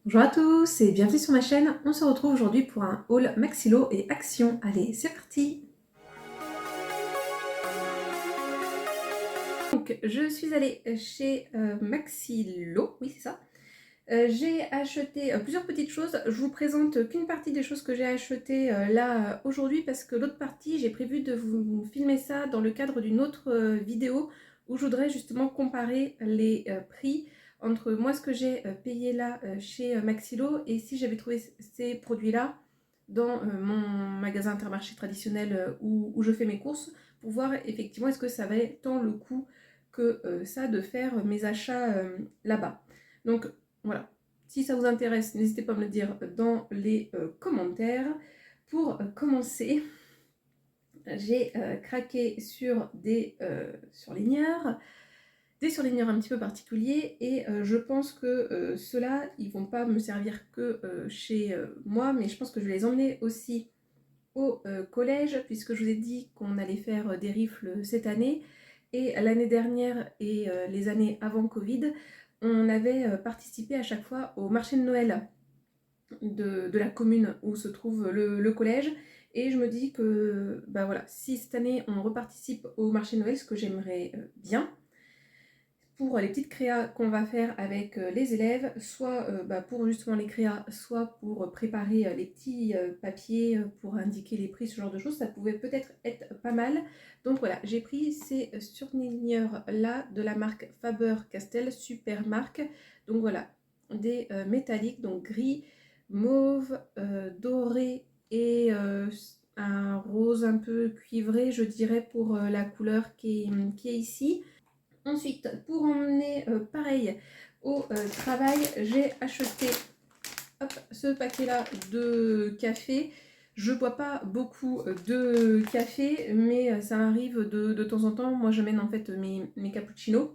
Bonjour à tous et bienvenue sur ma chaîne. On se retrouve aujourd'hui pour un haul Maxilo et Action. Allez, c'est parti! Donc, je suis allée chez Maxilo, oui c'est ça. J'ai acheté plusieurs petites choses. Je vous présente qu'une partie des choses que j'ai achetées là aujourd'hui parce que l'autre partie, j'ai prévu de vous filmer ça dans le cadre d'une autre vidéo où je voudrais justement comparer les prix entre moi ce que j'ai payé là chez Maxilo et si j'avais trouvé ces produits-là dans mon magasin Intermarché traditionnel où je fais mes courses pour voir effectivement est-ce que ça valait tant le coup que ça de faire mes achats là-bas. Donc voilà, si ça vous intéresse, n'hésitez pas à me le dire dans les commentaires. Pour commencer, j'ai craqué sur des surligneurs, un petit peu particuliers et je pense que ceux-là, ils vont pas me servir que chez moi, mais je pense que je vais les emmener aussi au collège puisque je vous ai dit qu'on allait faire des rifles cette année et l'année dernière et les années avant Covid, on avait participé à chaque fois au marché de Noël de la commune où se trouve le collège. Et je me dis que bah voilà, si cette année on reparticipe au marché de Noël, ce que j'aimerais bien, pour les petites créas qu'on va faire avec les élèves, soit bah, pour justement les créas, soit pour préparer les petits papiers pour indiquer les prix, ce genre de choses, ça pouvait peut-être être pas mal. Donc voilà, j'ai pris ces surligneurs là de la marque Faber-Castell, super marque. Donc voilà, des métalliques, donc gris, mauve, doré et un rose un peu cuivré, je dirais, pour la couleur qui est ici. Ensuite, pour emmener pareil au travail, j'ai acheté ce paquet-là de café. Je bois pas beaucoup de café, mais ça arrive de temps en temps. Moi, je mène en fait mes cappuccinos.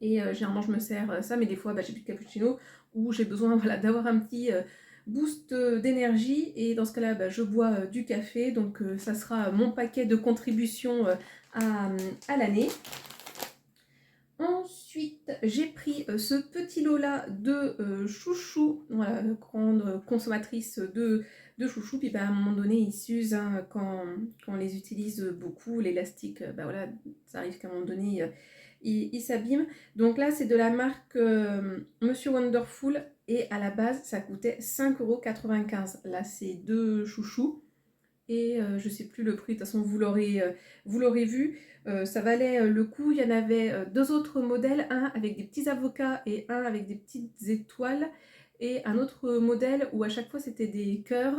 Et généralement, je me sers ça, mais des fois, bah, j'ai plus de cappuccino ou j'ai besoin voilà, d'avoir un petit boost d'énergie. Et dans ce cas-là, bah, je bois du café. Donc, ça sera mon paquet de contribution à l'année. Ensuite, j'ai pris ce petit lot-là de chouchous, voilà, grande consommatrice de chouchous, puis bah, à un moment donné, ils s'usent hein, quand on les utilise beaucoup, l'élastique, bah voilà, ça arrive qu'à un moment donné, il s'abîme. Donc là, c'est de la marque Monsieur Wonderful, et à la base, ça coûtait 5,95 €. Là, c'est deux chouchous. Et je sais plus le prix, de toute façon vous l'aurez vu, ça valait le coup. Il y en avait deux autres modèles, un avec des petits avocats et un avec des petites étoiles, et un autre modèle où à chaque fois c'était des cœurs,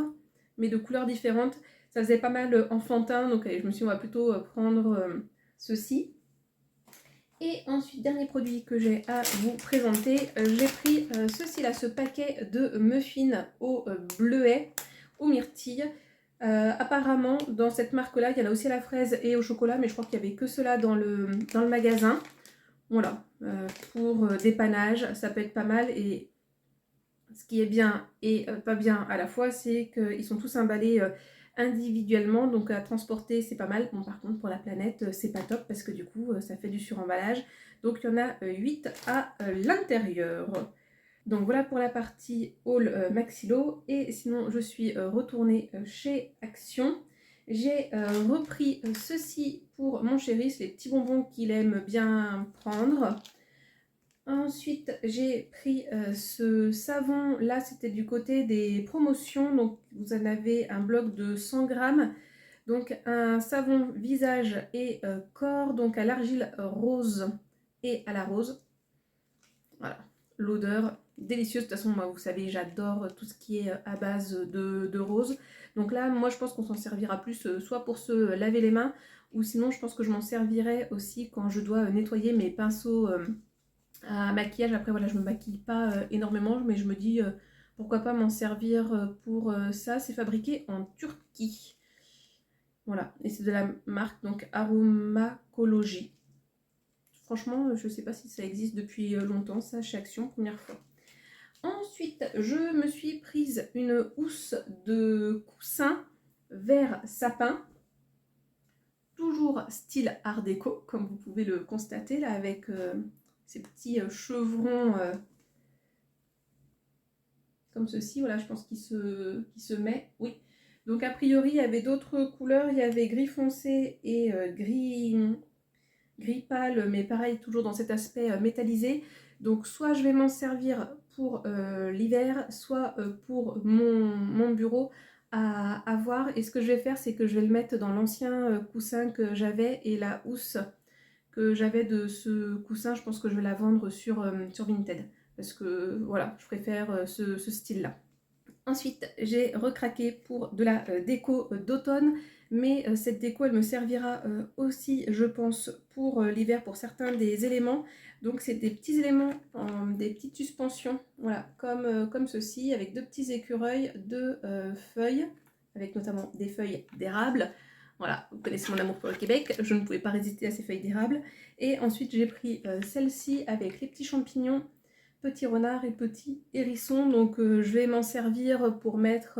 mais de couleurs différentes. Ça faisait pas mal enfantin, donc allez, je me suis dit on va plutôt prendre ceci. Et ensuite, dernier produit que j'ai à vous présenter, j'ai pris ceci là, ce paquet de muffins au bleuet, aux myrtilles. Apparemment, dans cette marque-là, il y en a aussi à la fraise et au chocolat, mais je crois qu'il n'y avait que cela dans le magasin. Voilà, pour dépannage, ça peut être pas mal. Et ce qui est bien et pas bien à la fois, c'est qu'ils sont tous emballés individuellement, donc à transporter, c'est pas mal. Bon, par contre, pour la planète, c'est pas top parce que du coup, ça fait du suremballage. Donc, il y en a 8 à l'intérieur. Donc voilà pour la partie haul Maxilo. Et sinon, je suis retournée chez Action. J'ai repris ceci pour mon chéri, c'est les petits bonbons qu'il aime bien prendre. Ensuite, j'ai pris ce savon. Là, c'était du côté des promotions. Donc, vous en avez un bloc de 100 grammes. Donc, un savon visage et corps, donc à l'argile rose et à la rose. Voilà, l'odeur délicieuse. De toute façon, moi, vous savez, j'adore tout ce qui est à base de rose. Donc là, moi, je pense qu'on s'en servira plus soit pour se laver les mains, ou sinon, je pense que je m'en servirai aussi quand je dois nettoyer mes pinceaux à maquillage. Après, voilà, je me maquille pas énormément, mais je me dis pourquoi pas m'en servir pour ça. C'est fabriqué en Turquie. Voilà, et c'est de la marque donc Aromacologie. Franchement, je sais pas si ça existe depuis longtemps, ça, chez Action, première fois. Ensuite, je me suis prise une housse de coussin vert sapin, toujours style art déco, comme vous pouvez le constater là, avec ces petits chevrons comme ceci, voilà, je pense qu'il se met, oui. Donc a priori, il y avait d'autres couleurs, il y avait gris foncé et gris pâle, mais pareil, toujours dans cet aspect métallisé. Donc soit je vais m'en servir pour l'hiver, soit pour mon bureau à voir. Et ce que je vais faire, c'est que je vais le mettre dans l'ancien coussin que j'avais et la housse que j'avais de ce coussin, je pense que je vais la vendre sur Vinted. Parce que voilà, je préfère ce style-là. Ensuite, j'ai recraqué pour de la déco d'automne, mais cette déco, elle me servira aussi, je pense, pour l'hiver, pour certains des éléments. Donc, c'est des petits éléments, des petites suspensions, voilà, comme ceci, avec deux petits écureuils, deux feuilles, avec notamment des feuilles d'érable. Voilà, vous connaissez mon amour pour le Québec, je ne pouvais pas résister à ces feuilles d'érable. Et ensuite, j'ai pris celle-ci avec les petits champignons, petit renard et petit hérisson. Donc je vais m'en servir pour mettre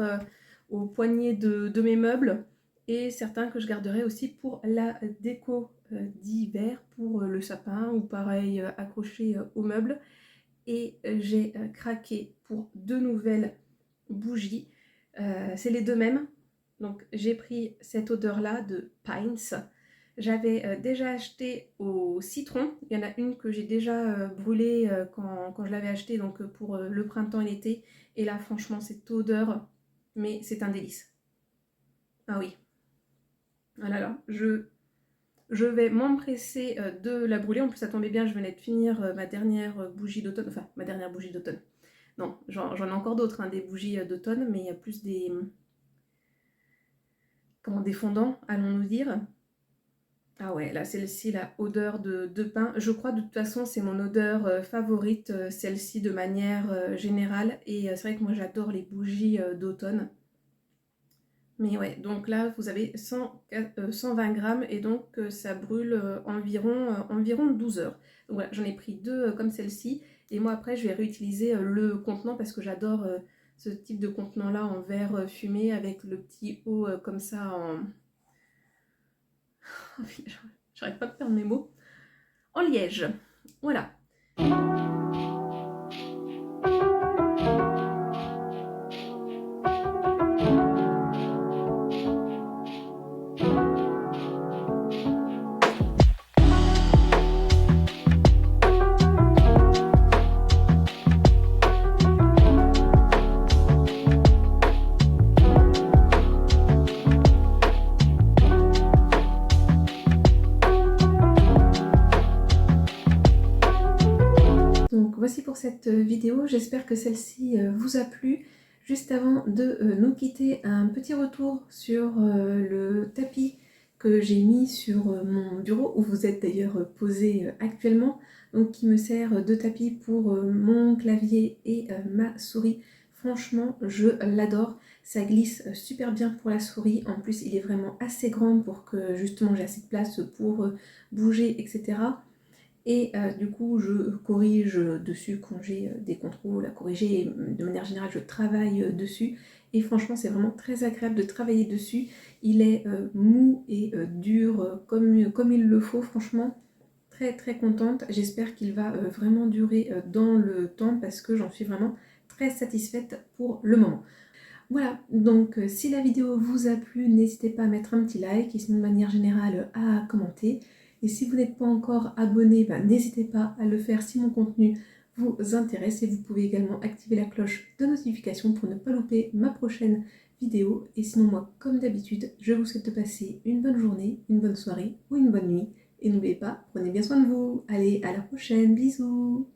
au poignet de mes meubles, et certains que je garderai aussi pour la déco d'hiver, pour le sapin, ou pareil accroché aux meubles. Et j'ai craqué pour deux nouvelles bougies. C'est les deux mêmes. Donc j'ai pris cette odeur là de Pines. J'avais déjà acheté au citron. Il y en a une que j'ai déjà brûlée quand je l'avais achetée, donc pour le printemps et l'été. Et là, franchement, cette odeur, mais c'est un délice. Ah oui. Ah là là, je vais m'empresser de la brûler. En plus, ça tombait bien, je venais de finir ma dernière bougie d'automne. Enfin, ma dernière bougie d'automne. Non, j'en ai encore d'autres, hein, des bougies d'automne, mais il y a plus des... Comment, des fondants, allons-nous dire. Ah ouais, là, celle-ci, la odeur de pain. Je crois de toute façon, c'est mon odeur favorite, celle-ci de manière générale. Et c'est vrai que moi, j'adore les bougies d'automne. Mais ouais, donc là, vous avez 120 grammes et donc ça brûle environ 12 heures. Donc voilà, j'en ai pris deux comme celle-ci. Et moi, après, je vais réutiliser le contenant parce que j'adore ce type de contenant-là en verre fumé avec le petit haut comme ça en... J'arrête pas de perdre mes mots. En liège. Voilà. Donc voici pour cette vidéo, j'espère que celle-ci vous a plu. Juste avant de nous quitter, un petit retour sur le tapis que j'ai mis sur mon bureau, où vous êtes d'ailleurs posé actuellement, donc qui me sert de tapis pour mon clavier et ma souris. Franchement, je l'adore, ça glisse super bien pour la souris, en plus il est vraiment assez grand pour que justement j'ai assez de place pour bouger, etc. Et du coup, je corrige dessus quand j'ai des contrôles à corriger. Et de manière générale, je travaille dessus. Et franchement, c'est vraiment très agréable de travailler dessus. Il est mou et dur comme il le faut. Franchement, très très contente. J'espère qu'il va vraiment durer dans le temps parce que j'en suis vraiment très satisfaite pour le moment. Voilà, donc si la vidéo vous a plu, n'hésitez pas à mettre un petit like et sinon de manière générale à commenter. Et si vous n'êtes pas encore abonné, n'hésitez pas à le faire si mon contenu vous intéresse. Et vous pouvez également activer la cloche de notification pour ne pas louper ma prochaine vidéo. Et sinon moi, comme d'habitude, je vous souhaite de passer une bonne journée, une bonne soirée ou une bonne nuit. Et n'oubliez pas, prenez bien soin de vous. Allez, à la prochaine, bisous!